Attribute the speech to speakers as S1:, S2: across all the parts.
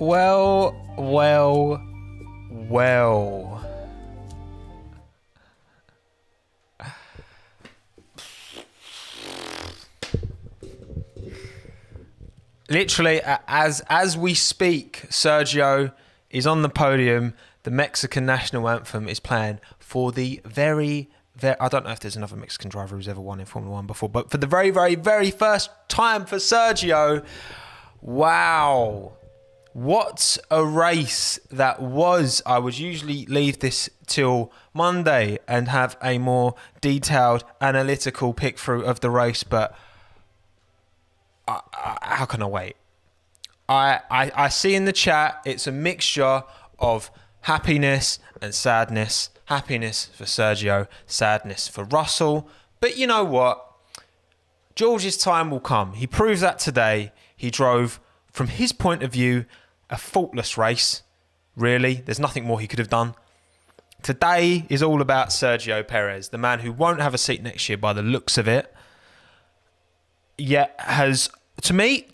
S1: Well. Literally, as we speak, Sergio is on the podium. The Mexican national anthem is playing for the very, I don't know if there's another Mexican driver who's ever won in Formula One before, but for the very, very, very first time for Sergio. Wow. What a race that was. I would usually leave this till Monday and have a more detailed analytical pick through of the race, but how can I wait? I see in the chat it's a mixture of happiness and sadness. Happiness for Sergio, sadness for Russell. But you know what? George's time will come. He proved that today. He drove, from his point of view, a faultless race. Really, there's nothing more he could have done. Today is all about Sergio Perez, the man who won't have a seat next year by the looks of it. Yet has, to me,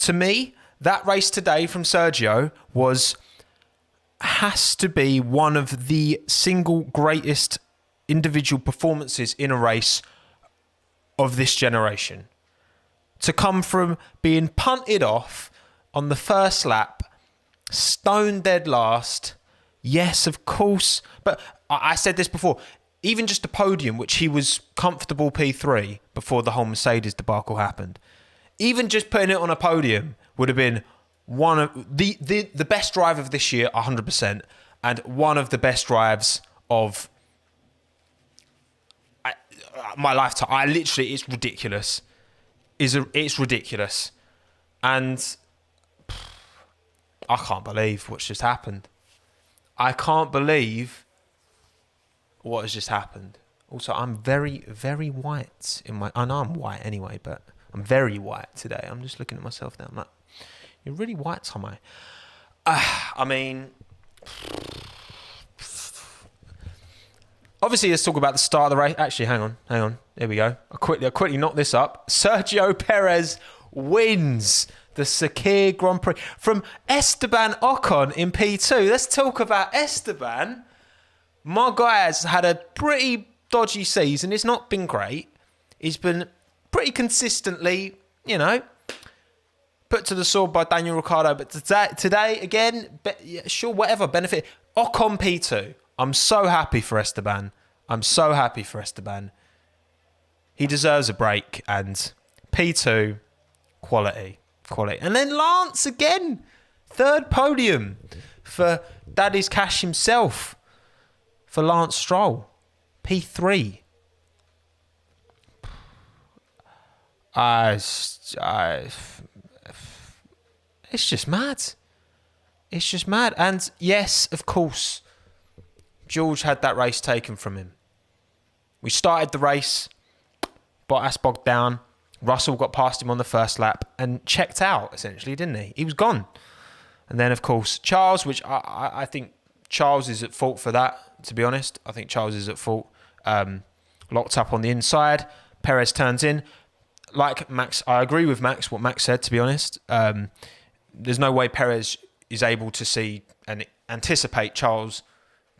S1: that race today from Sergio has to be one of the single greatest individual performances in a race of this generation. To come from being punted off on the first lap, stone dead last, yes, of course, but I said this before, even just a podium, which he was comfortable P3 before the whole Mercedes debacle happened, even just putting it on a podium would have been one of the best drive of this year, 100%, and one of the best drives of my lifetime. It's ridiculous. It's ridiculous. And I can't believe what's just happened. I can't believe what has just happened. Also, I'm very, very white in my... I know I'm white anyway, but I'm very white today. I'm just looking at myself now. I'm like, you're really white, Tommy. I mean... Obviously, let's talk about the start of the race. Actually, hang on. There we go. I'll quickly knock this up. Sergio Perez wins the Sakhir Grand Prix from Esteban Ocon in P2. Let's talk about Esteban. My guy has had a pretty dodgy season. It's not been great. He's been pretty consistently, put to the sword by Daniel Ricciardo. But today again, sure, whatever, benefit. Ocon P2. I'm so happy for Esteban. He deserves a break. And P2, quality. And then Lance again. Third podium for Daddy's Cash himself. For Lance Stroll. P3. It's just mad. And yes, of course, George had that race taken from him. We started the race, Bottas bogged down, Russell got past him on the first lap and checked out, essentially, didn't he? He was gone. And then, of course, Charles, which I think Charles is at fault for that, to be honest. I think Charles is at fault. Locked up on the inside. Perez turns in. Like Max, I agree with Max, what Max said, to be honest. There's no way Perez is able to see and anticipate Charles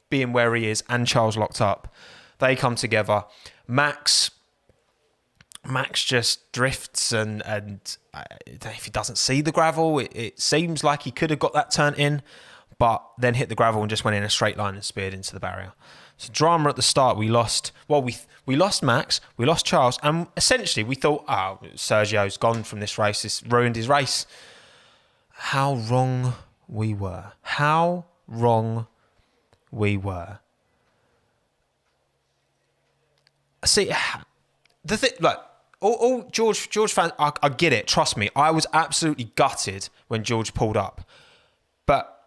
S1: being where he is and Charles locked up. They come together. Max just drifts and if he doesn't see the gravel, it seems like he could have got that turn in, but then hit the gravel and just went in a straight line and speared into the barrier. So drama at the start. We lost Max, we lost Charles, and essentially we thought, Sergio's gone from this race. This ruined his race. How wrong we were. See, the thing, look, all George fans, I get it. Trust me, I was absolutely gutted when George pulled up, but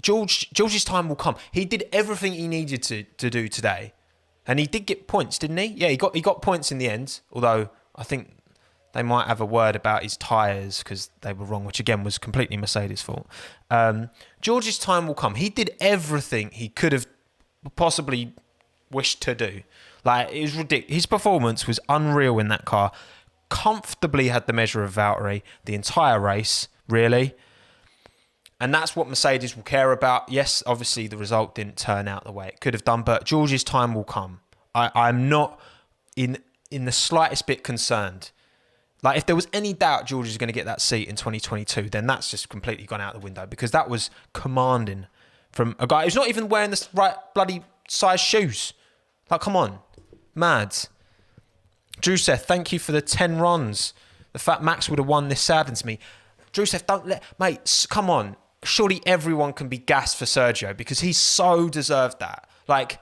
S1: George's time will come. He did everything he needed to do today, and he did get points, didn't he? Yeah, he got points in the end. Although I think they might have a word about his tyres because they were wrong, which again was completely Mercedes' fault. George's time will come. He did everything he could have possibly wished to do. Like, it was ridiculous. His performance was unreal in that car. Comfortably had the measure of Valtteri the entire race, really. And that's what Mercedes will care about. Yes, obviously the result didn't turn out the way it could have done, but George's time will come. I'm not in the slightest bit concerned. Like, if there was any doubt George is going to get that seat in 2022, then that's just completely gone out the window, because that was commanding from a guy who's not even wearing the right bloody size shoes. Like, come on. Mad. Drew Seth, thank you for the 10 runs. The fact Max would have won this saddens me. Drew Seth, mate, come on. Surely everyone can be gassed for Sergio, because he so deserved that. Like,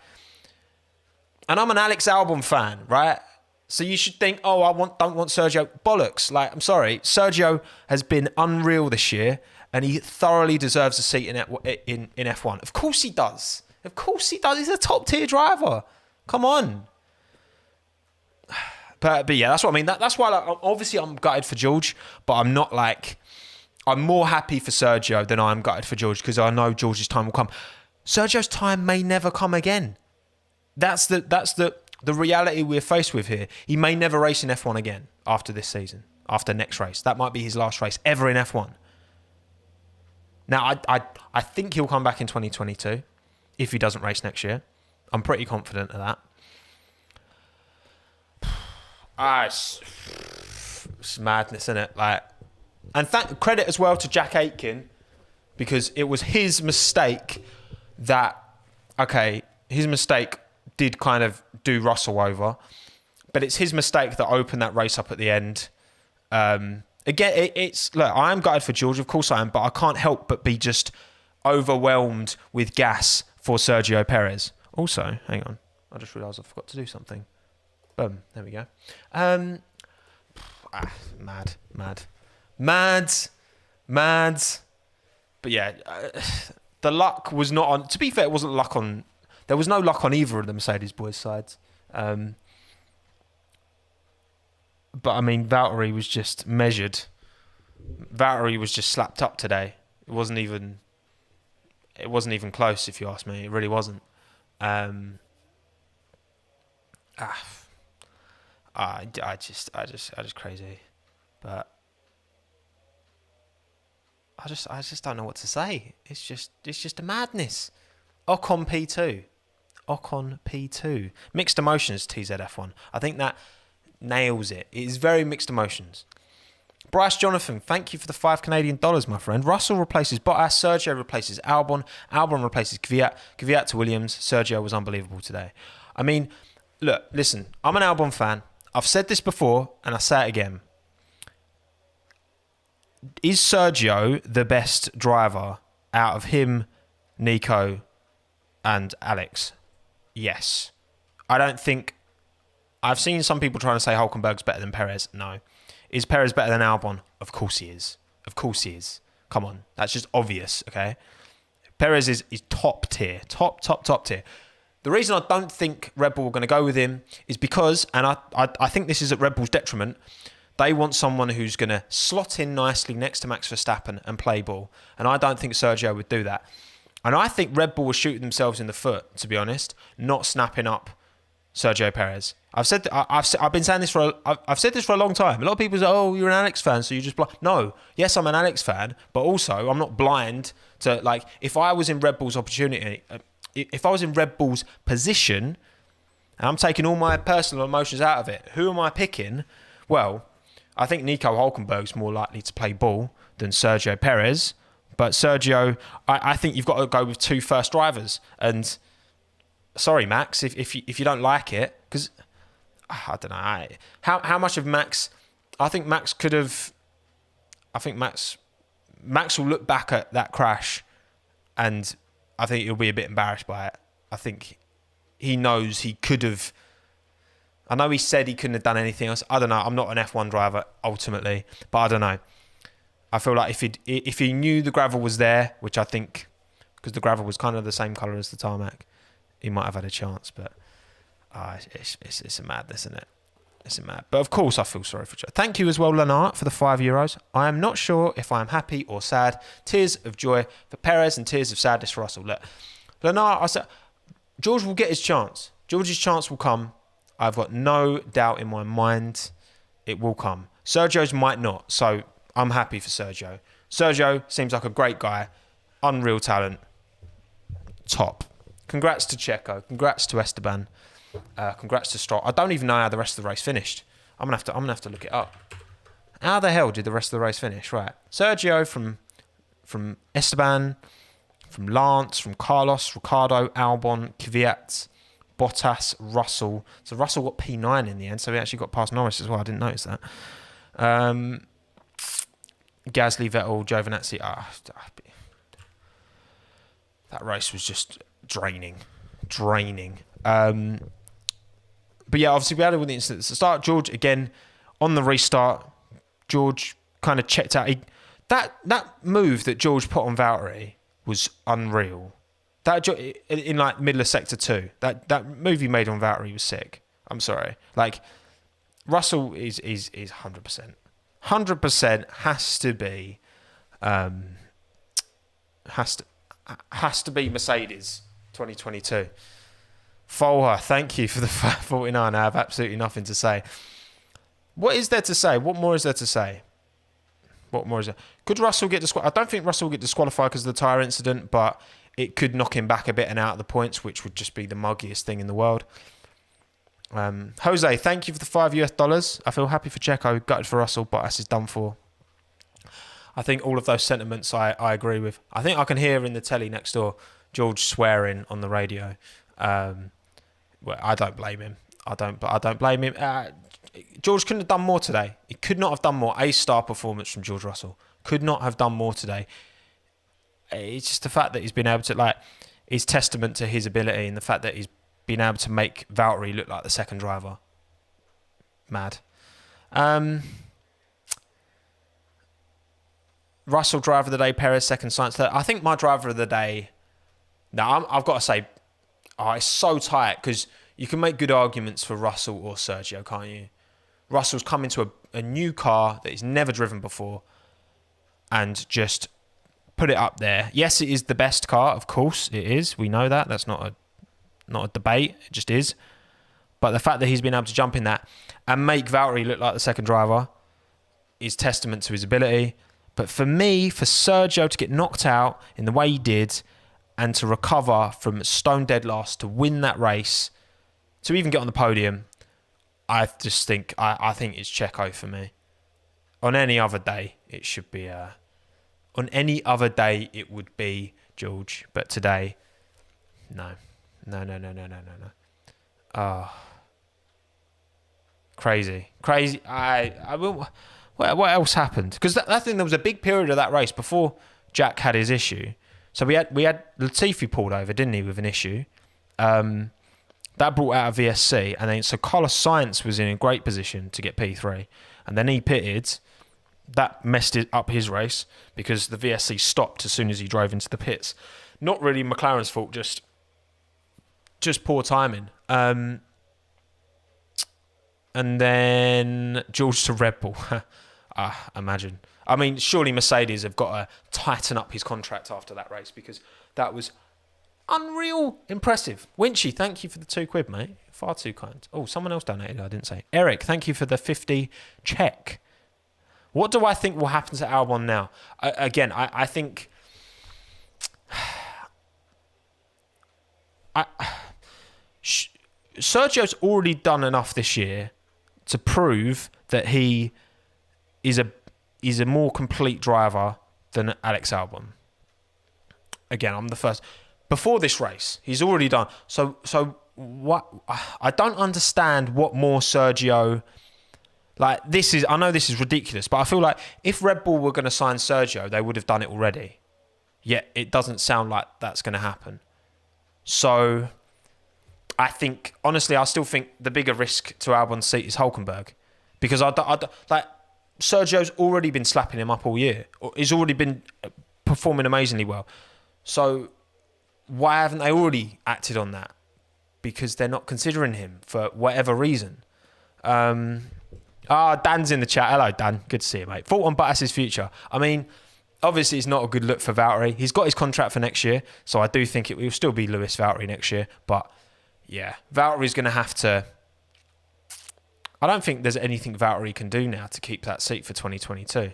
S1: and I'm an Alex Albon fan, right? So you should think, oh, don't want Sergio. Bollocks. Like, I'm sorry. Sergio has been unreal this year, and he thoroughly deserves a seat in F1. Of course he does. Of course he does. He's a top-tier driver. Come on. But yeah, that's what I mean. That's why, like, obviously I'm gutted for George, but I'm not like... I'm more happy for Sergio than I'm gutted for George, because I know George's time will come. Sergio's time may never come again. That's the reality we're faced with here. He may never race in F1 again after this season, after next race. That might be his last race ever in F1. Now, I think he'll come back in 2022 if he doesn't race next year. I'm pretty confident of that. It's madness, isn't it? Like, and credit as well to Jack Aitken, because it was his mistake his mistake did kind of do Russell over, but it's his mistake that opened that race up at the end. Again, look, I am gutted for George, of course I am, but I can't help but be just overwhelmed with gas for Sergio Perez. Also, hang on, I just realised I forgot to do something. Boom, there we go. Mad. But yeah, the luck was not on. To be fair, it wasn't luck on. There was no luck on either of the Mercedes boys' sides. But I mean, Valtteri was just measured. Valtteri was just slapped up today. It wasn't even close, if you ask me. It really wasn't. I just crazy. But I just don't know what to say. It's just a madness. Ocon P2. Mixed emotions, TZF1. I think that nails it. It is very mixed emotions. Bryce Jonathan, thank you for the $5 my friend. Russell replaces Bottas. Sergio replaces Albon. Albon replaces Kvyat. Kvyat to Williams. Sergio was unbelievable today. I mean, look, listen, I'm an Albon fan. I've said this before, and I say it again. Is Sergio the best driver out of him, Nico, and Alex? Yes. I don't think... I've seen some people trying to say Hulkenberg's better than Perez. No. Is Perez better than Albon? Of course he is. Of course he is. Come on. That's just obvious, okay? Perez is top tier. Top tier. The reason I don't think Red Bull are going to go with him is because, and I think this is at Red Bull's detriment, they want someone who's going to slot in nicely next to Max Verstappen and play ball. And I don't think Sergio would do that. And I think Red Bull were shooting themselves in the foot, to be honest, not snapping up Sergio Perez. I've said this for a long time. A lot of people say, "Oh, you're an Alex fan, so you just blind." No, yes, I'm an Alex fan, but also I'm not blind to, like, if I was in Red Bull's opportunity, if I was in Red Bull's position, and I'm taking all my personal emotions out of it, who am I picking? Well, I think Nico Hulkenberg's more likely to play ball than Sergio Perez. But Sergio, I think you've got to go with two first drivers. And sorry, Max, if you don't like it, because I don't know how much of Max. I think Max could have. I think Max will look back at that crash, and I think he'll be a bit embarrassed by it. I think he knows he could have. I know he said he couldn't have done anything else. I don't know. I'm not an F1 driver ultimately, but I don't know. I feel like if he knew the gravel was there, which I think, because the gravel was kind of the same colour as the tarmac, he might have had a chance. But it's a madness, isn't it? It's a mad. But of course, I feel sorry for Joe. Thank you as well, Lenart, for the €5. I am not sure if I am happy or sad. Tears of joy for Perez and tears of sadness for Russell. Look, Lenart, I said George will get his chance. George's chance will come. I've got no doubt in my mind it will come. Sergio's might not. So I'm happy for Sergio. Sergio seems like a great guy. unreal talent. Top. Congrats to Checo. Congrats to Esteban. Congrats to Stroll. I don't even know how the rest of the race finished. I'm gonna have to look it up. How the hell did the rest of the race finish? Right, Sergio from Esteban, from Lance, from Carlos, Ricardo, Albon, Kvyat, Bottas, Russell. So Russell got P9 in the end, so he actually got past Norris as well. I didn't notice that. Gasly, Vettel, Giovinazzi. That race was just draining. But yeah, obviously we had it with the incident at the start. George, again, on the restart, George kind of checked out. That move that George put on Valtteri was unreal. That in like middle of sector 2, that move he made on Valtteri was sick. I'm sorry. Like, Russell is 100%. 100% has to be Mercedes 2022. Folha, thank you for the 49. I have absolutely nothing to say. What is there to say? What more is there to say? What more is there? Could Russell get disqualified? I don't think Russell will get disqualified because of the tyre incident, but it could knock him back a bit and out of the points, which would just be the muggiest thing in the world. Jose, thank you for the $5. I feel happy for Checo, gutted for Russell, Bottas is done for. I think all of those sentiments I agree with. I think I can hear in the telly next door George swearing on the radio. Well, I don't blame him. I don't blame him. George couldn't have done more today. He could not have done more. A-star performance from George Russell. Could not have done more today. It's just the fact that he's been able to, is testament to his ability, and the fact that he's been able to make Valtteri look like the second driver. Mad. Russell, driver of the day. Perez, second. Sainz, third. I think my driver of the day... Now, I've got to say, it's so tight because you can make good arguments for Russell or Sergio, can't you? Russell's come into a new car that he's never driven before and just put it up there. Yes, it is the best car, of course it is. We know that. That's not a debate. It just is. But the fact that he's been able to jump in that and make Valtteri look like the second driver is testament to his ability. But for me, for Sergio to get knocked out in the way he did and to recover from stone dead last to win that race, to even get on the podium, I just think I think it's Checo for me. On any other day, it should be on any other day it would be George, but today, no. Crazy. I will. What else happened? Because I think there was a big period of that race before Jack had his issue. So we had Latifi pulled over, didn't he, with an issue. That brought out a VSC, and then so Carlos Sainz was in a great position to get P3, and then he pitted. That messed up his race because the VSC stopped as soon as he drove into the pits. Not really McLaren's fault, just poor timing. And then George to Red Bull. Imagine. I mean, surely Mercedes have got to tighten up his contract after that race because that was unreal impressive. Winchy, thank you for the £2, mate. Far too kind. Oh, someone else donated, I didn't say. Eric, thank you for the 50 check. What do I think will happen to Albon now? I think... Sergio's already done enough this year to prove that he is a more complete driver than Alex Albon. Again, I'm the first. Before this race, he's already done. So what? I don't understand what more Sergio. Like this is. I know this is ridiculous, but I feel like if Red Bull were going to sign Sergio, they would have done it already. Yet it doesn't sound like that's going to happen. So I think, honestly, I still think the bigger risk to Albon's seat is Hulkenberg, because like Sergio's already been slapping him up all year. He's already been performing amazingly well. So why haven't they already acted on that? Because they're not considering him for whatever reason. Dan's in the chat. Hello, Dan. Good to see you, mate. Thought on Bottas' future. I mean, obviously it's not a good look for Valtteri. He's got his contract for next year, so I do think it will still be Lewis Valtteri next year. But yeah, Valtteri's going to have to... I don't think there's anything Valtteri can do now to keep that seat for 2022.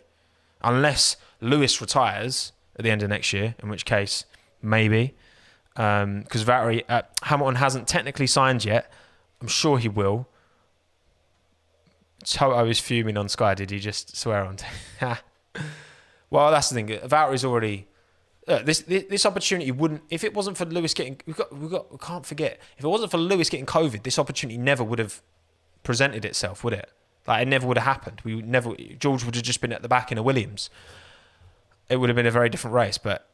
S1: Unless Lewis retires at the end of next year, in which case, maybe. Because Hamilton hasn't technically signed yet. I'm sure he will. Toto is fuming on Sky. Did he just swear on? Well, that's the thing. Valtteri's already. This opportunity wouldn't. If it wasn't for Lewis getting, we can't forget. If it wasn't for Lewis getting COVID, this opportunity never would have presented itself, would it? Like, it never would have happened. George would have just been at the back in a Williams. It would have been a very different race. But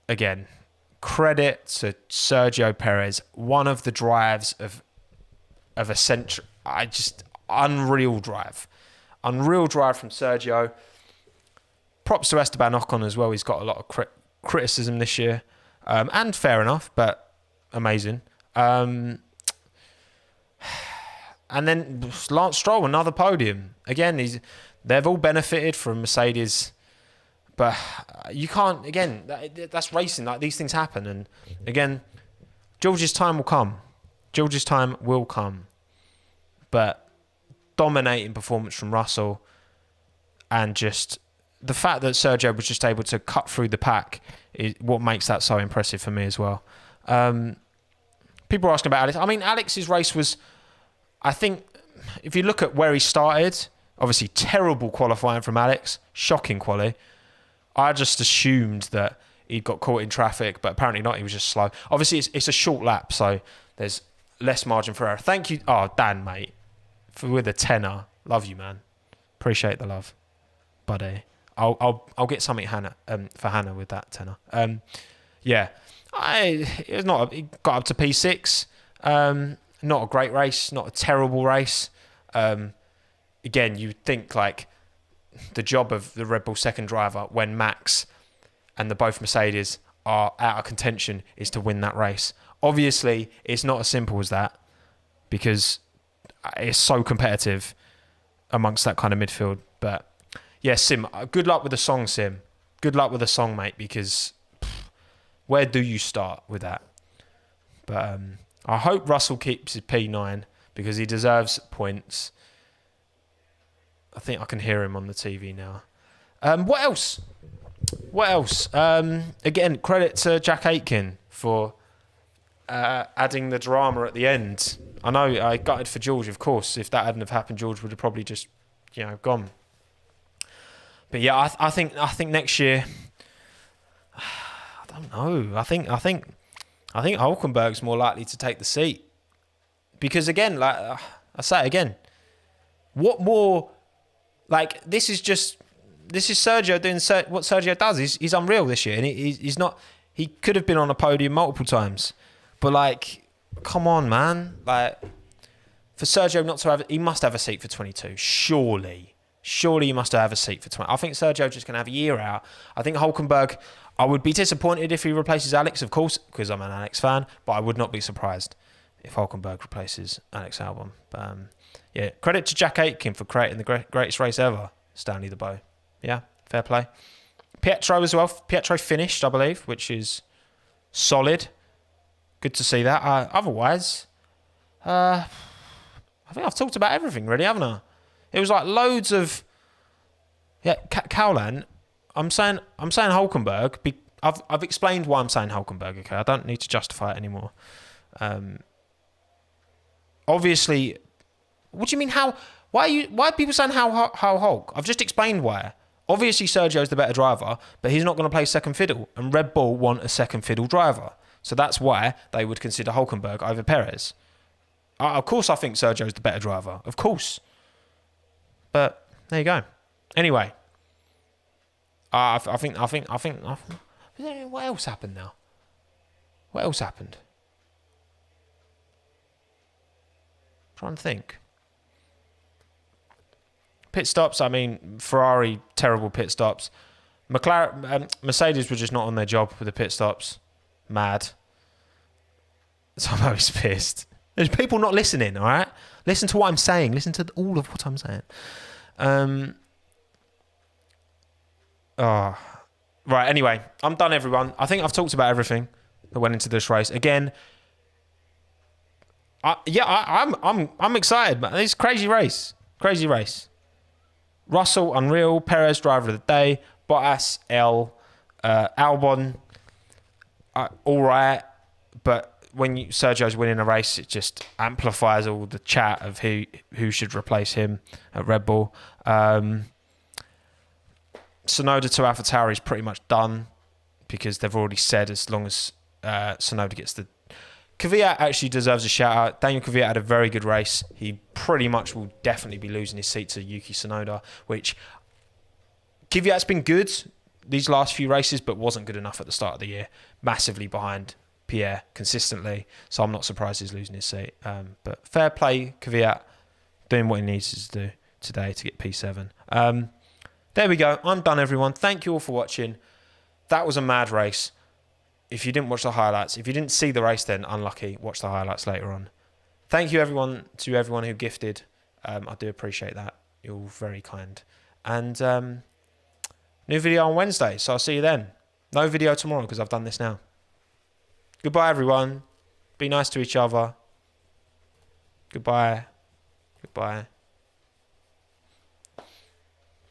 S1: again, credit to Sergio Perez. One of the drives of a century. Unreal drive from Sergio. Props to Esteban Ocon as well. He's got a lot of criticism this year, and fair enough, but amazing. And then Lance Stroll, another podium. Again, they've all benefited from Mercedes, but you can't. Again, that's racing. Like, these things happen, and again, George's time will come. But dominating performance from Russell, and just the fact that Sergio was just able to cut through the pack is what makes that so impressive for me as well. People are asking about Alex. I mean, Alex's race was, I think, if you look at where he started, obviously terrible qualifying from Alex, shocking quali. I just assumed that he'd got caught in traffic, but apparently not. He was just slow. Obviously, it's a short lap, so there's less margin for error. Thank you, Dan, mate, with a tenner. Love you, man. Appreciate the love, buddy. I'll get something for Hannah with that tenner. Yeah, he got up to P6. Not a great race, not a terrible race. Again, you'd think like the job of the Red Bull second driver when Max and the both Mercedes are out of contention is to win that race. Obviously, it's not as simple as that because it's so competitive amongst that kind of midfield. But yeah, Sim, good luck with the song, Sim. Good luck with the song, mate, because where do you start with that? But I hope Russell keeps his P9 because he deserves points. I think I can hear him on the TV now. What else? Again, credit to Jack Aitken for adding the drama at the end. I know I gutted for George, of course. If that hadn't have happened, George would have probably just, gone. But yeah, I think next year, I don't know. I think Hulkenberg's more likely to take the seat because again, like I say it again, what more? Like this is Sergio doing what Sergio does. He's unreal this year, and he's not. He could have been on a podium multiple times, but like, come on, man! Like for Sergio not to have, he must have a seat for 22. Surely he must have a seat for 20. I think Sergio's just going to have a year out. I think Hulkenberg, I would be disappointed if he replaces Alex, of course, because I'm an Alex fan, but I would not be surprised if Hulkenberg replaces Alex Albon. But yeah, credit to Jack Aitken for creating the greatest race ever, Stanley the Bow. Yeah, fair play. Pietro as well. Pietro finished, I believe, which is solid. Good to see that. Otherwise, I think I've talked about everything, really, haven't I? It was like loads of Cowland. I'm saying Hulkenberg. I've explained why I'm saying Hulkenberg. Okay, I don't need to justify it anymore. Obviously, what do you mean? Why are people saying how Hulk? I've just explained why. Obviously, Sergio's the better driver, but he's not going to play second fiddle, and Red Bull want a second fiddle driver, so that's why they would consider Hulkenberg over Perez. Of course, I think Sergio's the better driver. Of course. But there you go. Anyway, I think. What else happened now? What else happened? I'm trying to think. Pit stops. I mean, Ferrari terrible pit stops. Mercedes were just not on their job with the pit stops. Mad. So I'm always pissed. There's people not listening, all right? Listen to what I'm saying. Listen to all of what I'm saying. Right, anyway. I'm done, everyone. I think I've talked about everything that went into this race. Again, I'm excited, man. It's a crazy race. Crazy race. Russell, unreal. Perez, driver of the day. Bottas, L. Albon, all right, but when Sergio's winning a race, it just amplifies all the chat of who should replace him at Red Bull. Tsunoda to AlphaTauri is pretty much done because they've already said as long as Tsunoda gets the... Kvyat actually deserves a shout out. Daniel Kvyat had a very good race. He pretty much will definitely be losing his seat to Yuki Tsunoda, which Kvyat's been good these last few races, but wasn't good enough at the start of the year. Massively behind Pierre consistently, so I'm not surprised he's losing his seat. But fair play, Kvyat, doing what he needs to do today to get P7. There we go. I'm done, everyone. Thank you all for watching. That was a mad race. If you didn't watch the highlights, if you didn't see the race, then unlucky. Watch the highlights later on. Thank you, everyone, to everyone who gifted. I do appreciate that. You're all very kind. And new video on Wednesday, so I'll see you then. No video tomorrow because I've done this now. Goodbye, everyone. Be nice to each other. Goodbye. Goodbye.